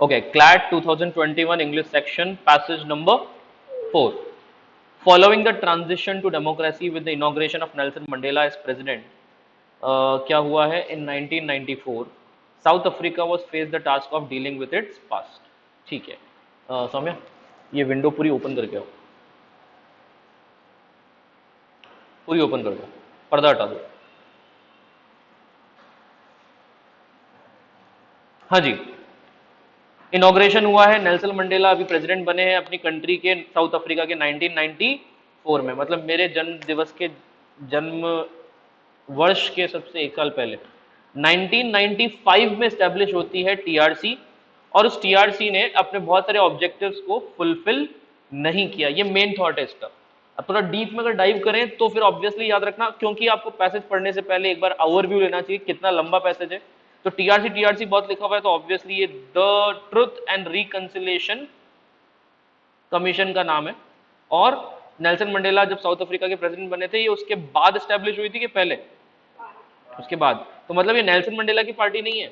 Okay, CLAT 2021 English section, passage number 4. Following the transition to democracy with the inauguration of Nelson Mandela as president, क्या हुआ है in 1994 South Africa was faced the task of dealing with its past. ठीक है, सौम्या ये window पूरी open करके आओ, पूरी ओपन कर दो, पर्दा हटा दो। हाँ जी, इनॉग्रेशन हुआ है, नेल्सन मंडेला अभी प्रेसिडेंट बने हैं अपनी कंट्री के, साउथ अफ्रीका के 1994 में, मतलब मेरे जन्म दिवस के जन्म वर्ष के सबसे एक साल पहले 1995 में स्टैब्लिश होती है टीआरसी, और उस टीआरसी ने अपने बहुत सारे ऑब्जेक्टिव्स को फुलफिल नहीं किया। ये मेन थॉट है इसका। अब थोड़ा डीप में अगर डाइव करें तो फिर ऑब्वियसली याद रखना, क्योंकि आपको पैसेज पढ़ने से पहले एक बार ओवरव्यू लेना चाहिए कितना लंबा पैसेज है। तो टीआरसी टीआरसी बहुत लिखा हुआ है, तो ऑब्वियसली ये the truth and reconciliation commission का नाम है। और नेल्सन मंडेला जब साउथ अफ्रीका के प्रेसिडेंट बने थे, ये उसके बाद स्टैब्लिश हुई थी कि पहले? उसके बाद। तो मतलब ये नेल्सन मंडेला की पार्टी नहीं है,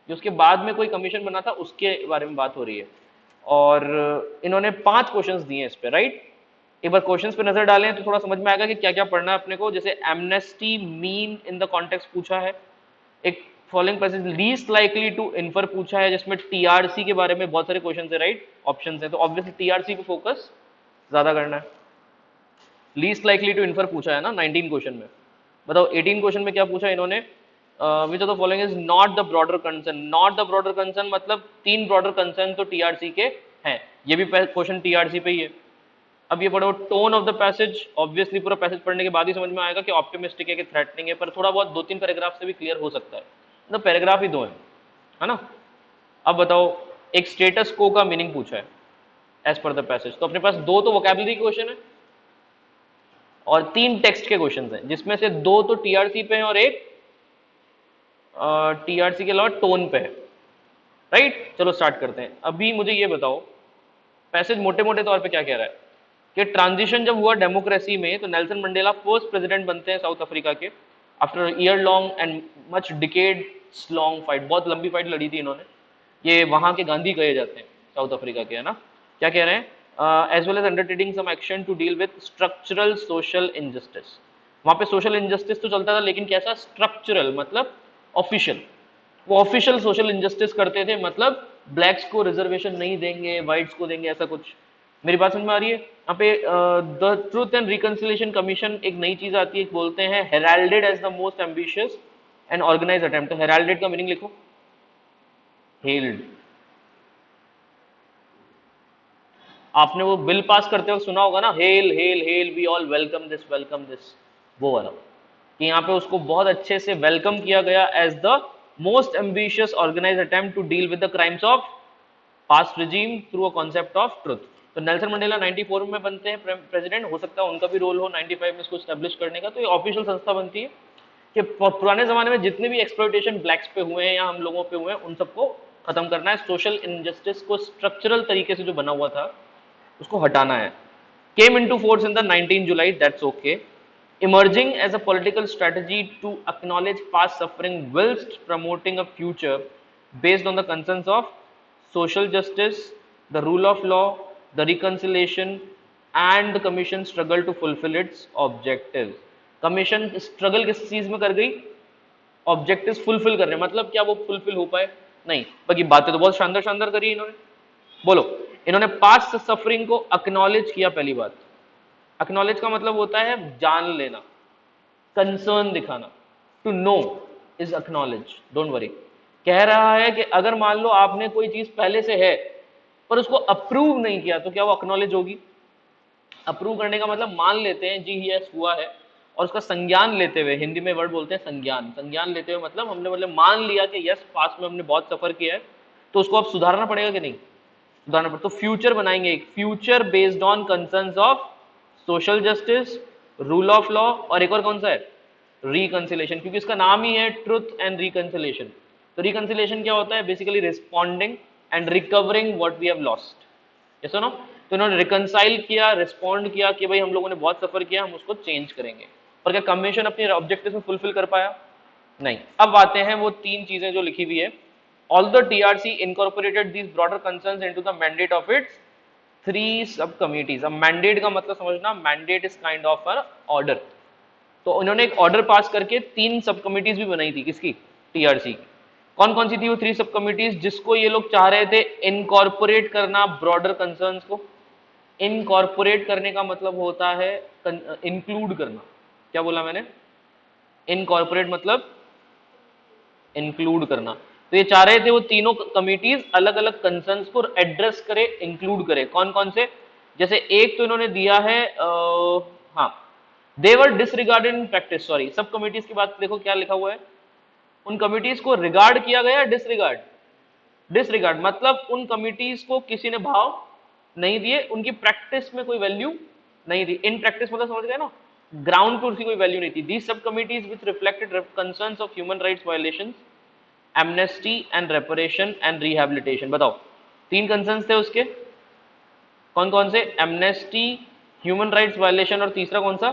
जो उसके बाद में कोई कमीशन बना था उसके बारे में बात हो रही है। और इन्होंने 5 क्वेश्चंस दिए इस पे, राइट। एक बार क्वेश्चंस पे नजर डालें तो थोड़ा समझ में आएगा कि क्या क्या पढ़ना है अपने को। जैसे amnesty mean in the context पूछा है, एक following passage least likely to infer पूछा है, जिसमें टीआरसी के बारे में बहुत सारे क्वेश्चन है, राइट, ऑप्शन है। तो ऑब्वियसली टीआरसी पे फोकस ज्यादा करना है। लीस्ट लाइकली टू इन्फर पूछा है ना 19 क्वेश्चन में। बताओ 18 क्वेश्चन में क्या पूछा इन्होंने? Which of the following is not the broader concern. Not the broader concern मतलब 3 ब्रॉडर कंसर्न तो टीआरसी के हैं, ये भी क्वेश्चन टीआरसी पे ही है। अब ये पढ़ो tone of the passage. Obviously पूरा पैसेज पढ़ने के बाद ही समझ में आएगा कि ऑप्टिमिस्टिक है कि थ्रेटनिंग है, पर थोड़ा बहुत 2-3 पैराग्राफ से भी क्लियर हो सकता है। मतलब पैराग्राफ ही 2 है ना। अब बताओ, एक स्टेटस को का मीनिंग पूछा है एज पर द पैसेज। तो अपने पास 2 तो वोकैबुलरी के क्वेश्चन है और 3 टेक्स्ट के क्वेश्चन हैं, जिसमें से 2 तो टीआरसी पे हैं और एक टीआरसी के अलावा टोन पे है, राइट। चलो स्टार्ट करते हैं। अभी मुझे ये बताओ, पैसेज मोटे मोटे तौर पे क्या कह रहा है कि ट्रांजिशन जब हुआ डेमोक्रेसी में, तो नेल्सन मंडेला फर्स्ट प्रेसिडेंट बनते हैं साउथ अफ्रीका के after year long and much decades long fight. बहुत लंबी फाइट लड़ी थी इन्होंने, ये वहां के गांधी कहे जाते हैं साउथ अफ्रीका के, है ना। क्या कह रहे हैं? As well as undertaking some action to deal with structural social injustice. वहां पे सोशल इनजस्टिस तो चलता था, लेकिन कैसा? स्ट्रक्चरल मतलब ऑफिशियल। वो ऑफिशियल सोशल इनजस्टिस करते थे, मतलब ब्लैक्स को रिजर्वेशन नहीं देंगे, व्हाइट्स को देंगे, ऐसा कुछ। मेरी बात समझ में आ रही है? यहाँ पे the truth and reconciliation commission एक नई चीज आती है, बोलते हैं heralded as the most ambitious and organize attempt. तो हेराल्डेड का मीनिंग लिखो, हेल्ड। आपने वो बिल पास करते वक्त सुना होगा ना, hail hail hail we all welcome this, वो वाला, कि यहाँ पे उसको बहुत अच्छे से वेलकम किया गया as the most ambitious organize attempt to deal with the crimes of past regime through a concept of truth. तो नेल्सन मंडेला 94 में बनते हैं प्रेसिडेंट, हो सकता है उनका भी रोल हो 95 में इसको स्टैब्लिश करने का। तो ये ऑफिशियल संस्था बनती है कि पुराने जमाने में जितने भी एक्सप्लॉइटेशन ब्लैक्स पे हुए हैं या हम लोगों पे हुए हैं, उन सबको खत्म करना है। सोशल इनजस्टिस को स्ट्रक्चरल तरीके से जो बना हुआ था उसको हटाना है। Came into force in the 19 July, that's okay. Emerging as a political strategy to acknowledge past suffering whilst promoting a future based on the concerns of social justice, the rule of law, the reconciliation, and the commission struggle to fulfill its objectives. Commission struggle किस चीज में कर गई? Objectives fulfil कर रहे हैं। मतलब क्या वो फुलफिल हो पाए? नहीं। बाकी बातें तो बहुत शानदार शानदार करी इन्होंने। बोलो, इन्होंने पास्ट सफरिंग को एक्नॉलेज किया। पहली बात, एक्नॉलेज का मतलब होता है जान लेना, कंसर्न दिखाना। To know is acknowledge, don't worry. कह रहा है कि अगर मान लो आपने कोई चीज पहले से है पर उसको अप्रूव नहीं किया, तो क्या वो एक्नॉलेज होगी? अप्रूव करने का मतलब मान लेते हैं जी यस हुआ है, और उसका संज्ञान लेते हुए, हिंदी में वर्ड बोलते हैं संज्ञान। संज्ञान लेते हुए मतलब हमने मतलब मान लिया कि यस पास्ट में हमने बहुत सफर किया है, तो उसको अब सुधारना पड़ेगा कि नहीं? सुधारना पड़ेगा। तो फ्यूचर बनाएंगे, एक future based on concerns of social justice, rule of law, और एक और कौन सा है? रिकंसिलेशन, क्योंकि इसका नाम ही है ट्रुथ एंड रिकंसिलेशन। तो रिकंसिलेशन क्या होता है? Basically responding and recovering what we have lost. Yes और नो? तो इन्होंने रिकंसाइल किया, रिस्पॉन्ड किया कि भाई हम लोगों ने बहुत सफर किया, हम उसको चेंज करेंगे। पर क्या कमीशन अपने ऑब्जेक्टिव में फुलफिल कर पाया? नहीं। अब आते हैं वो 3 चीजें जो लिखी हुई है Although TRC incorporated these broader concerns into the mandate of its three subcommittees. अब mandate का मतलब समझना, mandate is kind of an order. तो उन्होंने एक ऑर्डर पास करके 3 सब कमिटीज भी बनाई थी, किसकी? टीआरसी की। कौन कौन सी थी वो 3 सब कमिटीज जिसको ये लोग चाह रहे थे इनकॉर्पोरेट करना ब्रॉडर कंसर्न्स को? इनकॉर्पोरेट करने का मतलब होता है इंक्लूड करना। क्या बोला मैंने? इनकॉर्पोरेट मतलब इंक्लूड करना। तो ये चाह रहे थे वो तीनों कमिटीज अलग अलग कंसर्न्स को एड्रेस करे, इंक्लूड करे। कौन कौन से? जैसे एक तो इन्होंने दिया है हाँ, देवर डिसरिगार्डेड इन प्रैक्टिस। सॉरी, सब कमिटीज की बात देखो क्या लिखा हुआ है। उन कमिटीज को रिगार्ड किया गया, डिसरिगार्ड। डिसरिगार्ड मतलब उन कमिटीज को किसी ने भाव नहीं दिए, उनकी प्रैक्टिस में कोई वैल्यू नहीं थी। इन प्रैक्टिस मतलब समझ गए ना, ग्राउंड पर उसकी कोई वैल्यू नहीं थी। These sub committees which reflected concerns of human rights violations, amnesty and reparation and rehabilitation. बताओ 3 कंसर्न्स थे उसके, कौन कौन से? एमनेस्टी, ह्यूमन राइट्स वायलेशन और तीसरा कौन सा?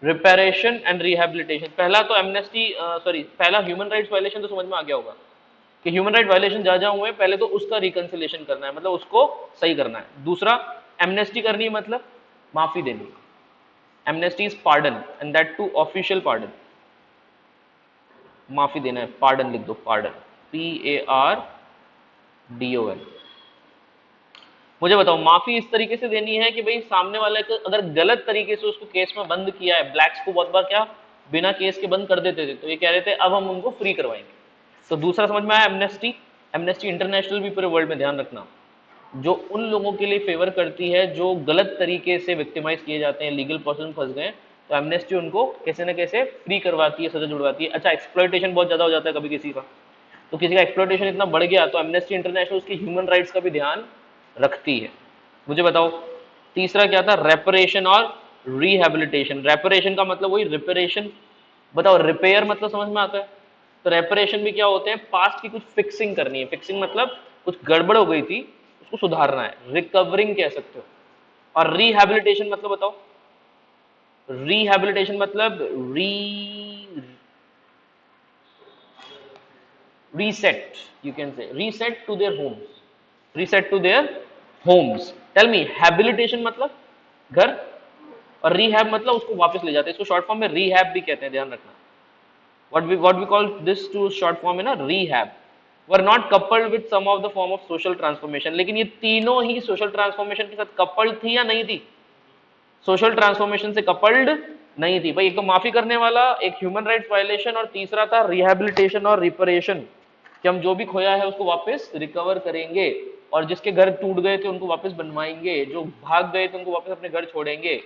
Reparation and rehabilitation. पहला तो एमनेस्टी पहला ह्यूमन राइट्स वायलेशन तो समझ में आ गया होगा कि ह्यूमन राइट वायलेशन जहां हुए पहले तो उसका रिकंसिलेशन करना है, मतलब उसको सही करना है। दूसरा एमनेस्टी करनी है, मतलब माफी देनी। Amnesty is pardon and that too official pardon. माफी देना है, पार्डन लिख दो, पार्डन, PARDON। मुझे बताओ माफी इस तरीके से देनी है कि भाई सामने वाले को अगर गलत तरीके से उसको केस में बंद किया है, ब्लैक्स को बहुत बार क्या बिना केस के बंद कर देते थे, तो ये कह रहे थे अब हम उनको फ्री करवाएंगे। तो दूसरा समझ में आया एमनेस्टी। एमनेस्टी इंटरनेशनल भी पूरे वर्ल्ड में, ध्यान रखना, जो उन लोगों के लिए फेवर करती है जो गलत तरीके से विक्टिमाइज किए जाते हैं, लीगल पर्सन फंस गए, तो एमनेस्टी उनको कैसे ना कैसे फ्री करवाती है, सजा जुड़वाती है। अच्छा, एक्सप्लॉयटेशन बहुत ज्यादा हो जाता है कभी किसी का, तो किसी का एक्सप्लॉयटेशन इतना बढ़ गया तो एमनेस्टी इंटरनेशनल उसकी ह्यूमन राइट्स का भी ध्यान रखती है। मुझे बताओ तीसरा क्या था? रेपरेशन और रिहैबिलिटेशन। रेपरेशन का मतलब वही रिपेरेशन। बताओ रिपेयर मतलब समझ में आता है? तो रेपरेशन भी क्या होते हैं? पास्ट की कुछ फिक्सिंग करनी है। फिक्सिंग मतलब कुछ गड़बड़ हो गई थी, उसको सुधारना है, रिकवरिंग कह सकते हो। और रिहैबिलिटेशन मतलब बताओ? रिहैबिलिटेशन मतलब reset, you can say reset to their homes, reset to their homes. Tell me, habilitation मतलब घर, और रिहैब मतलब उसको वापस ले जाते हैं। इसको शॉर्ट फॉर्म में रिहैब भी कहते हैं, ध्यान रखना। what we call this to short form है ना, rehab। were not coupled with some of the form of social transformation। लेकिन ये तीनों ही सोशल ट्रांसफॉर्मेशन के साथ कपल्ड थी या नहीं थी? सोशल ट्रांसफॉर्मेशन से कपल्ड नहीं थी भाई। एक तो माफी करने वाला, एक ह्यूमन राइट्स वायलेशन, और तीसरा था रिहैबिलिटेशन और रिपरेशन, कि हम जो भी खोया है उसको वापस रिकवर करेंगे, और जिसके घर टूट गए थे उनको वापस बनवाएंगे, जो भाग गए थे उनको वापस अपने घर छोड़ेंगे।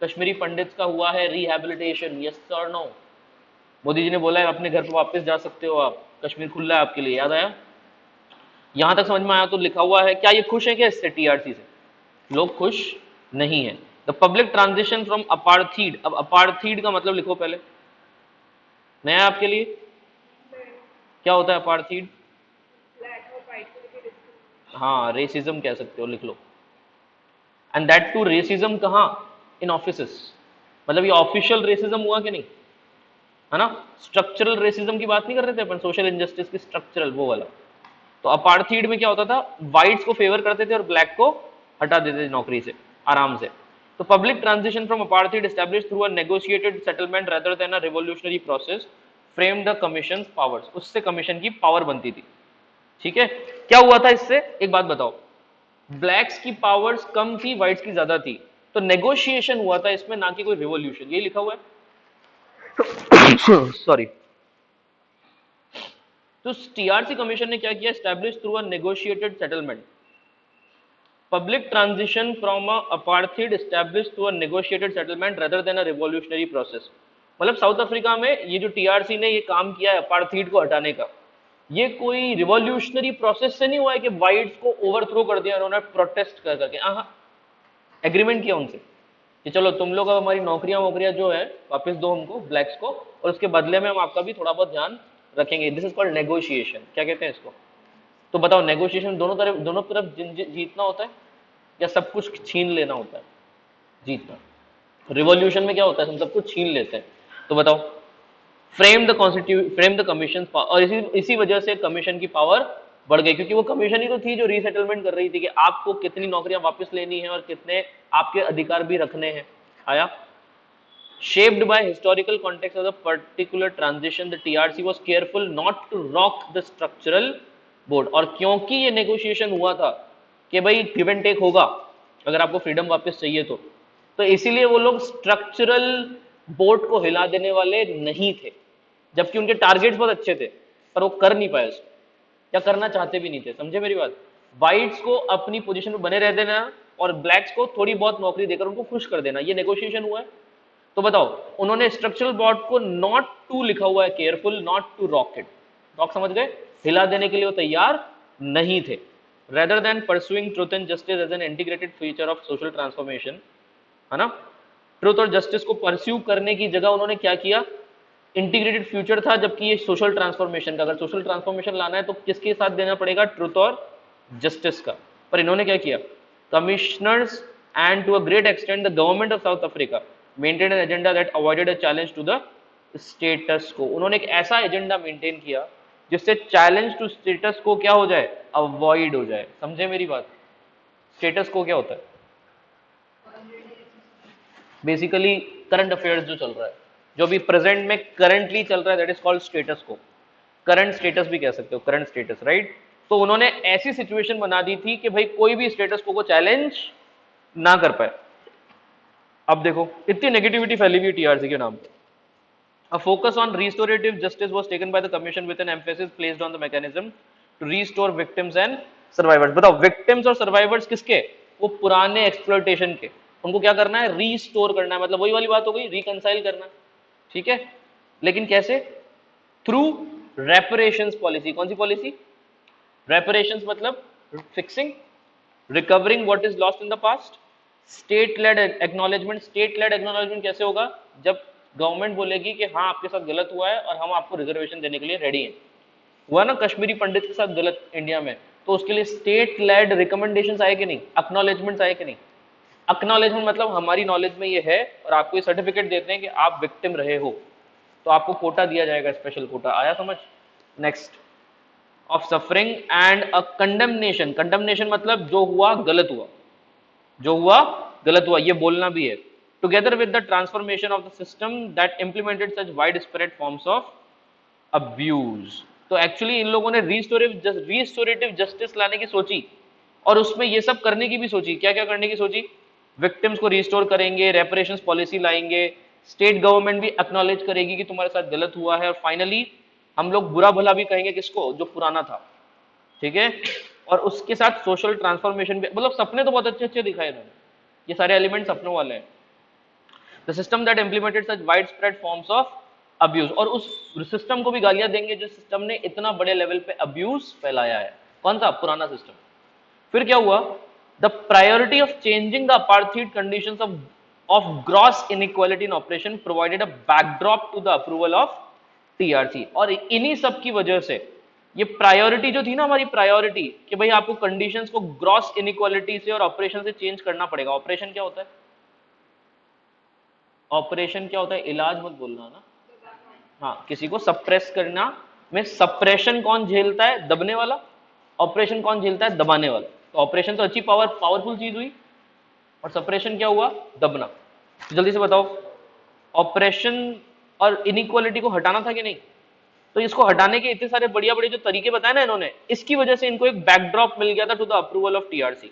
कश्मीरी पंडित का हुआ है रिहैबिलिटेशन, यस और नो? मोदी जी ने बोला है अपने घर पर वापस जा सकते हो आप, कश्मीर खुला है आपके लिए। याद आया? यहां तक समझ में आया? तो लिखा हुआ है। क्या ये खुश है क्या इससे? टीआरसी से लोग खुश नहीं है। The public transition from apartheid. अब अपार्थीड का मतलब लिखो पहले, नया आपके लिए। क्या होता है अपार्थीड? हाँ, रेसिज्म कह सकते हो, लिख लो। एंड दैट टू रेसिज्म कहाँ? इन ऑफिसेस। मतलब ये ऑफिशियल रेसिज्म हुआ कि नहीं, है ना? स्ट्रक्चरल रेसिज्म की बात नहीं कर रहे थे अपन, सोशल इनजस्टिस की स्ट्रक्चरल, वो वाला। तो अपार्थीड में क्या होता था? व्हाइट्स को फेवर करते थे और ब्लैक को हटा देते थे नौकरी से आराम से। तो public transition from apartheid established through a negotiated settlement rather than a revolutionary process frame the commission powers. उससे कमीशन की पावर बनती थी। ठीक है, क्या हुआ था इससे? एक बात बताओ, ब्लैक्स की पावर्स कम थी, व्हाइट्स की ज्यादा थी, तो नेगोशिएशन हुआ था इसमें, ना कि कोई रिवॉल्यूशन। ये लिखा हुआ है। सॉरी। तो टीआरसी कमीशन ने क्या किया? Establish through a negotiated settlement public transition from a apartheid establish through a negotiated settlement rather than a revolutionary process. मतलब साउथ अफ्रीका में ये जो टीआरसी ने ये काम किया है अपार्थीड को हटाने का, ये कोई रिवॉल्यूशनरी प्रोसेस से नहीं हुआ है कि व्हाइट्स को ओवरथ्रो कर दिया उन्होंने प्रोटेस्ट कर करके। हाँ, एग्रीमेंट किया उनसे कि चलो तुम लोग अब हमारी नौकरियां वोकरियां जो है वापस दो हमको, ब्लैक्स को, और उसके बदले में हम आपका भी थोड़ा बहुत ध्यान रखेंगे। This is called negotiation. क्या कहते हैं इसको? तो बताओ, नेगोशिएशन दोनों तरफ जीतना होता है या सब कुछ छीन लेना होता है? जीतना। रिवॉल्यूशन में क्या होता है? हम सब कुछ छीन लेते हैं। तो बताओ, फ्रेम द कमीशन, और इसी वजह से कमीशन की पावर बढ़ गई, क्योंकि वो कमीशन ही तो थी जो रीसेटलमेंट कर रही थी कि आपको कितनी नौकरियां वापस लेनी है और कितने आपके अधिकार भी रखने हैं। आया। Shaped by historical context of the particular transition, the TRC was careful not to rock the structural board। और क्योंकि ये नेगोशिएशन हुआ था कि भाई गिव एंड टेक होगा अगर आपको फ्रीडम वापस चाहिए तो इसीलिए वो लोग स्ट्रक्चरल बोर्ड को हिला देने वाले नहीं थे, जबकि उनके टारगेट्स बहुत अच्छे थे पर वो कर नहीं पाए उसको, या करना चाहते भी नहीं थे। समझे मेरी बात? वाइट्स को अपनी पोजीशन में बने रह देना और ब्लैक्स को थोड़ी बहुत नौकरी देकर उनको खुश कर देना, ये नेगोशिएशन हुआ है। तो बताओ, उन्होंने स्ट्रक्चरल बॉन्ड को नॉट टू लिखा हुआ है, careful not to rock it. Rock समझ गए? हिला देने के लिए वो तैयार नहीं थे। Rather than pursuing truth and justice as an integrated feature of social transformation, है ना, ट्रूथ और जस्टिस को परस्यू करने की जगह उन्होंने क्या किया, इंटीग्रेटेड फ्यूचर था, जबकि ये सोशल ट्रांसफॉर्मेशन का, अगर सोशल ट्रांसफॉर्मेशन लाना है तो किसके साथ देना पड़ेगा, ट्रूथ और जस्टिस का। पर इन्होंने क्या किया, commissioners and to a great extent the government of South Africa maintain an agenda that avoided a challenge to the status quo. उन्होंने एक ऐसा एजेंडा मेंटेन किया जिससे चैलेंज टू स्टेटस को क्या हो जाए, अवॉइड हो जाए। समझे मेरी बात? स्टेटस को क्या होता है, बेसिकली करंट अफेयर्स जो चल रहा है, जो भी प्रेजेंट में करंटली चल रहा है, दैट इज कॉल्ड स्टेटस को। करंट स्टेटस भी कह सकते हो, करंट स्टेटस, राइट। तो उन्होंने ऐसी सिचुएशन बना दी थी कि भाई कोई भी स्टेटस को चैलेंज ना कर पाए। अब देखो इतनी नेगेटिविटी फैली हुई टीआरसी के नाम पे। A focus on restorative justice was taken by the commission with an emphasis placed on the mechanism to restore victims and survivors। बताओ, victims और survivors किसके, वो पुराने exploitation के, उनको क्या करना है, रिस्टोर करना है। मतलब वही वाली बात हो गई, रिकंसाइल करना। ठीक है, लेकिन कैसे, थ्रू रेपरेशंस पॉलिसी। कौन सी पॉलिसी? रेपरेशंस मतलब fixing, recovering what is lost in the past, state lead acknowledgement. State lead acknowledgement कैसे होगा, जब गवर्नमेंट बोलेगी कि हाँ आपके साथ गलत हुआ है और हम आपको रिजर्वेशन देने के लिए रेडी हैं। हुआ ना कश्मीरी पंडित के साथ गलत इंडिया में, तो उसके लिए स्टेट लेड रिकमेंडेशंस आए कि नहीं, एक्नॉलेजमेंट्स आए कि नहीं। एक्नॉलेजमेंट मतलब हमारी नॉलेज में ये है और आपको ये सर्टिफिकेट देते हैं कि आप विक्टिम रहे हो, तो आपको कोटा दिया जाएगा, स्पेशल कोटा। आया समझ? Next, of suffering and a condemnation. Condemnation मतलब जो हुआ गलत हुआ, जो हुआ गलत हुआ, ये बोलना भी है। Together with the transformation of the system that implemented such wide spread forms of abuse. तो एक्चुअली इन लोगों ने रिस्टोरेटिव जस्टिस लाने की सोची, और उसमें ये सब करने की भी सोची। क्या क्या करने की सोची, विक्टिम्स को रिस्टोर करेंगे, रेपरेशंस पॉलिसी लाएंगे, स्टेट गवर्नमेंट भी एक्नॉलेज करेगी कि तुम्हारे साथ गलत हुआ है, और फाइनली हम लोग बुरा भला भी कहेंगे किसको, जो पुराना था। ठीक है, और उसके साथ सोशल ट्रांसफॉर्मेशन भी। मतलब सपने तो बहुत अच्छे अच्छे दिखाए इन्होंने, ये सारे एलिमेंट सपनों वाले हैं। The system that implemented such wide spread forms of abuse, और उस सिस्टम को भी गालियां देंगे जो सिस्टम ने इतना बड़े लेवल पे अब्यूज फैलाया है। कौन सा, पुराना सिस्टम। फिर क्या हुआ, the priority of changing the apartheid conditions of gross inequality in operation provided a backdrop to the approval of TRC. और इन्हीं सब की वजह से ये प्रायोरिटी जो थी ना हमारी, प्रायोरिटी कि भाई आपको कंडीशंस को ग्रॉस इनइक्वालिटी से और ऑपरेशन से चेंज करना पड़ेगा। ऑपरेशन क्या होता है, ऑपरेशन क्या होता है, इलाज मत बोलना ना, हाँ, किसी को सप्रेस करना में सप्रेशन कौन झेलता है, दबने वाला। ऑपरेशन कौन झेलता है, दबाने वाला। तो ऑपरेशन तो अच्छी पावरफुल चीज हुई, और सप्रेशन क्या हुआ, दबना। तो जल्दी से बताओ, ऑपरेशन और इनइक्वालिटी को हटाना था कि नहीं। तो इसको हटाने के इतने सारे बढ़िया बढ़िया जो तरीके बताए ना इन्होंने, इसकी वजह से इनको एक बैकड्रॉप मिल गया था to the approval of TRC.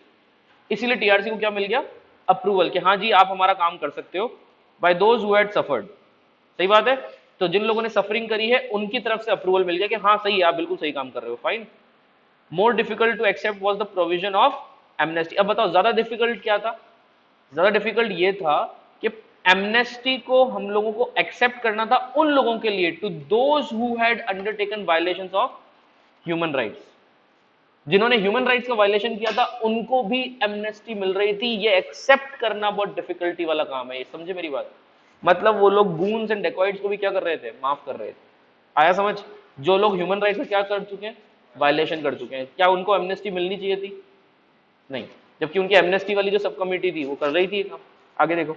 इसीलिए टीआरसी को क्या मिल गया, अप्रूवल, कि हाँ जी आप हमारा काम कर सकते हो, by those who had suffered. सही बात है, तो जिन लोगों ने सफरिंग करी है उनकी तरफ से अप्रूवल मिल गया कि हाँ सही है, आप बिल्कुल सही काम कर रहे हो, fine. More difficult to accept was the provision of amnesty. अब बताओ ज्यादा डिफिकल्ट क्या था, ज्यादा डिफिकल्ट ये था कि एमनेस्टी को हम लोगों को एक्सेप्ट करना था उन लोगों के लिए, to those who had undertaken violations of human rights. जिन्होंने ह्यूमन राइट्स का वायलेशन किया था उनको भी एमनेस्टी मिल रही थी। ये एक्सेप्ट करना बहुत डिफिकल्टी वाला काम है, ये समझे मेरी बात। मतलब वो लोग गून्स एंड डेकॉइट्स को भी क्या कर रहे थे, माफ कर रहे थे। आया समझ? जो लोग ह्यूमन राइट्स का क्या कर चुके हैं, वायलेशन कर चुके हैं, क्या उनको एमनेस्टी मिलनी चाहिए थी, नहीं। जबकि उनकी एमनेस्टी वाली जो सब कमेटी थी वो कर रही थी काम। आगे देखो,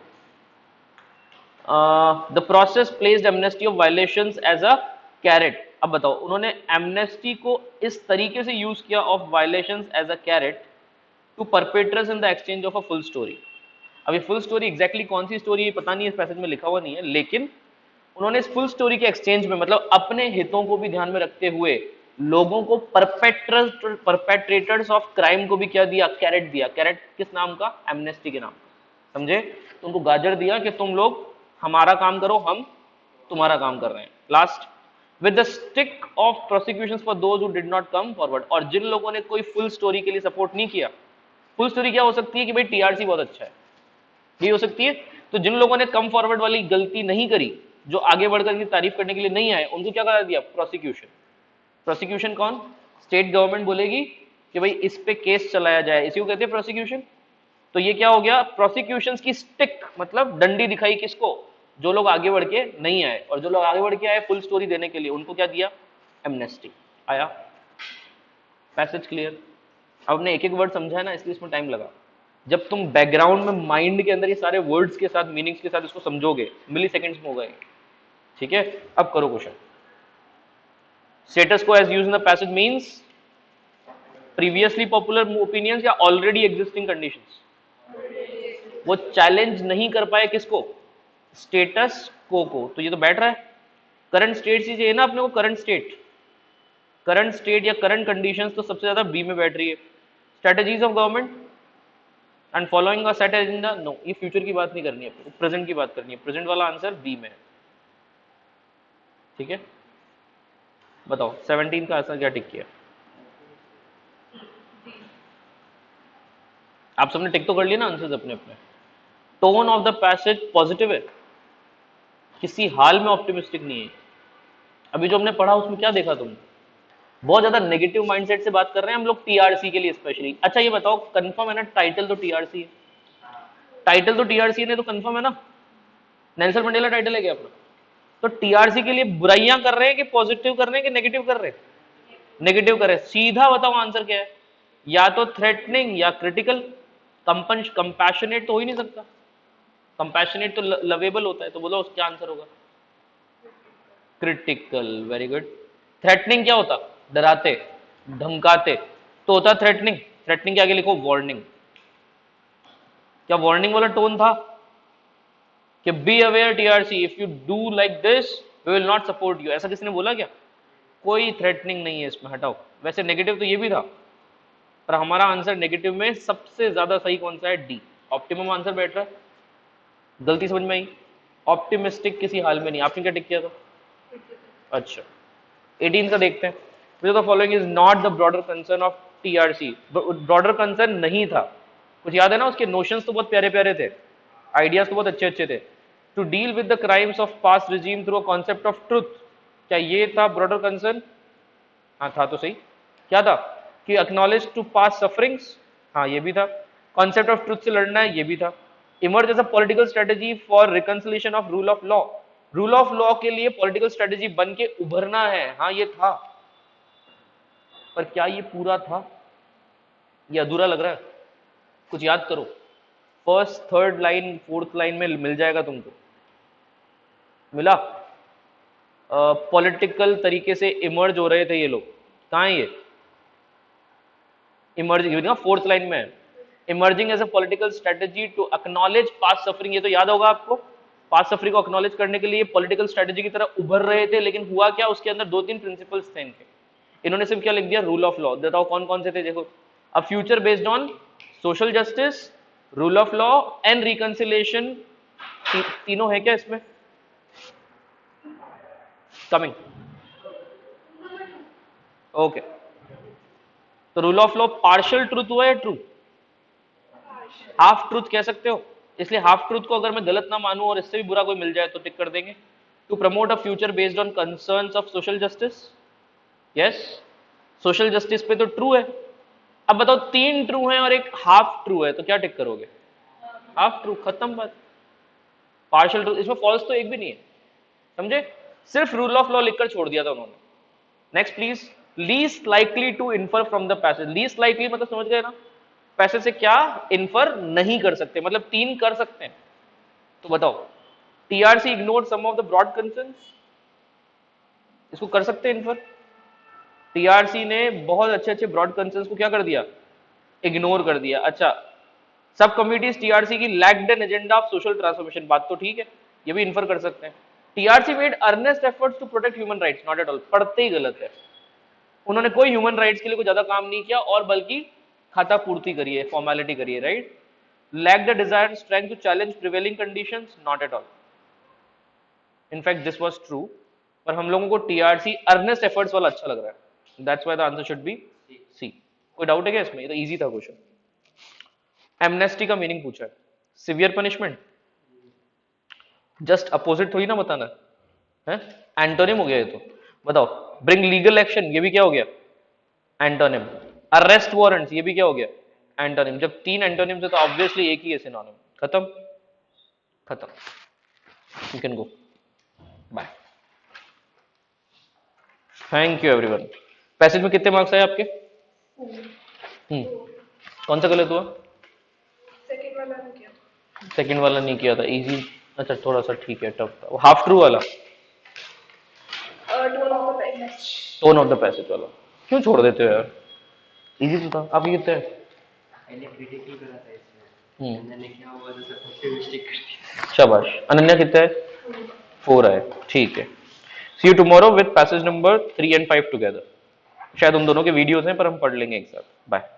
the process placed amnesty of violations as a carrot. अब बताओ, उन्होंने एमनेस्टी को इस तरीके से यूज किया of violations as a carrot to perpetrators in the exchange of a full story. अभी फुल स्टोरी एग्जैक्टली कौन सी स्टोरी है पता नहीं, इस पैसेज में लिखा हुआ नहीं है, लेकिन उन्होंने इस फुल स्टोरी के एक्सचेंज में मतलब अपने हितों को भी ध्यान में रखते हुए लोगों को परपेट्रेटर्स ऑफ क्राइम को भी क्या दिया, कैरेट दिया। कैरेट किस नाम का, एमनेस्टी के नाम का, समझे। तो उनको गाजर दिया कि तुम लोग हमारा काम करो, हम तुम्हारा काम कर रहे हैं। Last, with the stick of prosecutions for those who did not come forward. और जिन लोगों ने कोई फुल स्टोरी के लिए सपोर्ट नहीं किया, फुल स्टोरी क्या हो सकती है कि भाई टीआरसी बहुत अच्छा है, ये हो सकती है। तो जिन लोगों ने कम फॉरवर्ड वाली गलती नहीं करी, जो आगे बढ़कर की तारीफ करने के लिए नहीं आए, उनको क्या करा दिया, प्रोसिक्यूशन। प्रोसिक्यूशन कौन, स्टेट गवर्नमेंट बोलेगी कि भाई इस पे केस चलाया जाए, इसी को कहते हैं प्रोसिक्यूशन। तो ये क्या हो गया, प्रोसिक्यूशन की स्टिक मतलब डंडी दिखाई किसको, जो लोग आगे बढ़ के नहीं आए, और जो लोग आगे बढ़ के आए फुल स्टोरी देने के लिए, उनको क्या दिया, एमनेस्टी। आया पैसेज क्लियर। अब हमने एक एक वर्ड समझा है ना, इसलिए इसमें टाइम लगा। जब तुम बैकग्राउंड में माइंड के अंदर ये सारे वर्ड्स के साथ, मीनिंग्स के साथ इसको समझोगे, मिली सेकेंड्स में होगा ये, ठीक है। अब करो question. Status quo as use in the passage means previously popular opinions या ऑलरेडी एग्जिस्टिंग कंडीशंस। वो चैलेंज नहीं कर पाए किसको, स्टेटस को। तो ये तो बैठ रहा है, करंट स्टेट ही चाहिए ना अपने को, करंट स्टेट। करंट स्टेट या करंट कंडीशंस तो सबसे ज्यादा बी में बैठ रही है। Strategies of government and following a set agenda, no, ये फ्यूचर की बात नहीं करनी है, प्रेजेंट की बात करनी है। प्रेजेंट वाला आंसर बी में है, ठीक है। बताओ 17 का आंसर क्या टिक किया, आप सबने टिक तो कर लिया ना आंसर्स अपने अपने। Tone of the passage positive है, किसी हाल में ऑप्टिमिस्टिक नहीं है। अभी जो हमने पढ़ा उसमें क्या देखा तुमने, बहुत ज्यादा नेगेटिव माइंडसेट से बात कर रहे हैं हम लोग टीआरसी के लिए स्पेशली। अच्छा ये बताओ, कंफर्म है ना टाइटल तो टीआरसी है, टाइटल तो टीआरसी ने तो कंफर्म है ना, नेल्सन मंडेला टाइटल है क्या अपना। तो टीआरसी के लिए बुराइयां कर रहे हैं कि पॉजिटिव कर रहे हैं कि नेगेटिव कर रहे हैं, नेगेटिव कर रहे हैं। सीधा बताओ आंसर क्या है, या तो थ्रेटनिंग या क्रिटिकल। कंपैशनेट तो हो ही नहीं सकता, कंपैशनेट तो लवेबल होता है, तो बोलो उसका आंसर होगा क्रिटिकल। Very good. थ्रेटनिंग क्या होता, डराते धमकाते, तो होता थ्रेटनिंग। थ्रेटनिंग के आगे लिखो वार्निंग। क्या वार्निंग वाला टोन था कि be aware TRC, if you do like this we will not support you, ऐसा किसने बोला क्या, कोई थ्रेटनिंग नहीं है इसमें, हटाओ। वैसे नेगेटिव तो ये भी था, पर हमारा आंसर नेगेटिव में सबसे ज्यादा सही कौन सा है, डी, ऑप्टिमम आंसर बैठ रहा है। गलती समझ में आई, ऑप्टिमिस्टिक किसी हाल में नहीं। आपने क्या टिक किया था, अच्छा 18 का देखते हैं। Which of the following is not the broader concern of TRC. Broader concern नहीं था, कुछ याद है ना, उसके नोशंस तो बहुत प्यारे प्यारे थे, आइडियाज तो बहुत अच्छे अच्छे थे। To deal with the crimes of past regime through a concept of truth, क्या ये था ब्रॉडर कंसर्न, हाँ था तो सही। क्या था कि एक्नॉलेज टू पास्ट सफरिंग्स, हाँ ये भी था। कॉन्सेप्ट ऑफ ट्रुथ से लड़ना है, ये भी था। Emerge as a political strategy for reconciliation of rule of law, rule of law के लिए पॉलिटिकल स्ट्रेटेजी बन के उभरना है, हाँ ये था। पर क्या ये पूरा था, ये अधूरा लग रहा है, कुछ याद करो। First third line fourth line में मिल जाएगा तुमको, मिला। पॉलिटिकल तरीके से इमर्ज हो रहे थे ये लोग, कहाँ है ये इमर्जिंग, फोर्थ लाइन में है, emerging as a political strategy to acknowledge past suffering. ये तो याद होगा आपको, पास्ट सफरिंग को एक्नॉलेज करने के लिए पॉलिटिकल स्ट्रेटेजी की तरह उभर रहे थे, लेकिन हुआ क्या, उसके अंदर दो तीन प्रिंसिपल्स थे इनके। इन्होंने सिर्फ क्या लिख दिया, रूल ऑफ लॉ। बताओ कौन कौन से थे, देखो। अ future based on social justice, rule of law and reconciliation, तीनों है क्या इसमें, कमिंग, ओके। तो rule of law partial truth हुआ या ट्रू, हाफ ट्रूथ कह सकते हो, इसलिए हाफ ट्रूथ को अगर मैं गलत ना मानूं और इससे भी बुरा कोई मिल जाए तो टिक कर देंगे। To promote a future based on concerns of social justice, yes, social justice पे तो ट्रू है। अब बताओ तीन ट्रू है और एक हाफ ट्रू है, तो क्या टिक करोगे, हाफ ट्रू, खत्म बात। पार्शियल ट्रू, इसमें फॉल्स तो एक भी नहीं है, समझे, सिर्फ रूल ऑफ लॉ लिखकर छोड़ दिया था उन्होंने। Next please, least likely to infer from the passage. Least likely मतलब समझ गए ना, पैसेज से क्या इन्फर नहीं कर सकते, मतलब तीन कर सकते हैं। तो बताओ TRC ignore some of the broad concerns, इसको कर सकते हैं इन्फर। टीआरसी ने बहुत अच्छे अच्छे ब्रॉड कंसर्न्स को क्या कर दिया, इग्नोर कर दिया। अच्छा, सब कमिटीज टीआरसी की lacked an agenda of social transformation, बात तो ठीक है, ये भी इन्फर कर सकते हैं। TRC made earnest efforts to protect human rights, not at all, पढ़ते ही गलत है। उन्होंने कोई ह्यूमन राइट्स के लिए कोई ज्यादा काम नहीं किया और बल्कि खाता पूर्ति करी है, फॉर्मेलिटी करी है, right. Lack the desire strength to challenge prevailing conditions, not at all, in fact this was true, पर हम लोगों को टीआरसी अर्नेस्ट एफर्ट्स वाला अच्छा लग रहा है, that's why the answer should be C. कोई डाउट है क्या इसमें, ये तो इजी था क्वेश्चन। एमनेस्टी का मीनिंग पूछा है, सिवियर पनिशमेंट, जस्ट अपोजिट थोड़ी ना बताना है, एंटोनिम हो गया ये तो। बताओ, ब्रिंग लीगल एक्शन, ये भी क्या हो गया, एंटोनिम। अरेस्ट वारंट्स, ये भी क्या हो गया, एंटोनिम। जब तीन एंटोनिम्स है तो ऑब्वियसली एक ही है सिनोनिम। खत्म, खत्म, you can go, bye. Thank you everyone. Passage में कितने मार्क्स आए आपके? कौन सा गलत हुआ? सेकंड वाला नहीं किया था, इजी। अच्छा थोड़ा सा ठीक है, टफ था। हाफ ट्रू वाला, टोन ऑफ द पैसेज वाला क्यों छोड़ देते हो यार, इजी तो था। आपके कितने हैं? शाबाश। अनन्या कितने है? 4 है, ठीक है। See you tomorrow with passage number 3 and 5 together. शायद उन दोनों के वीडियोस हैं पर हम पढ़ लेंगे एक साथ। बाय।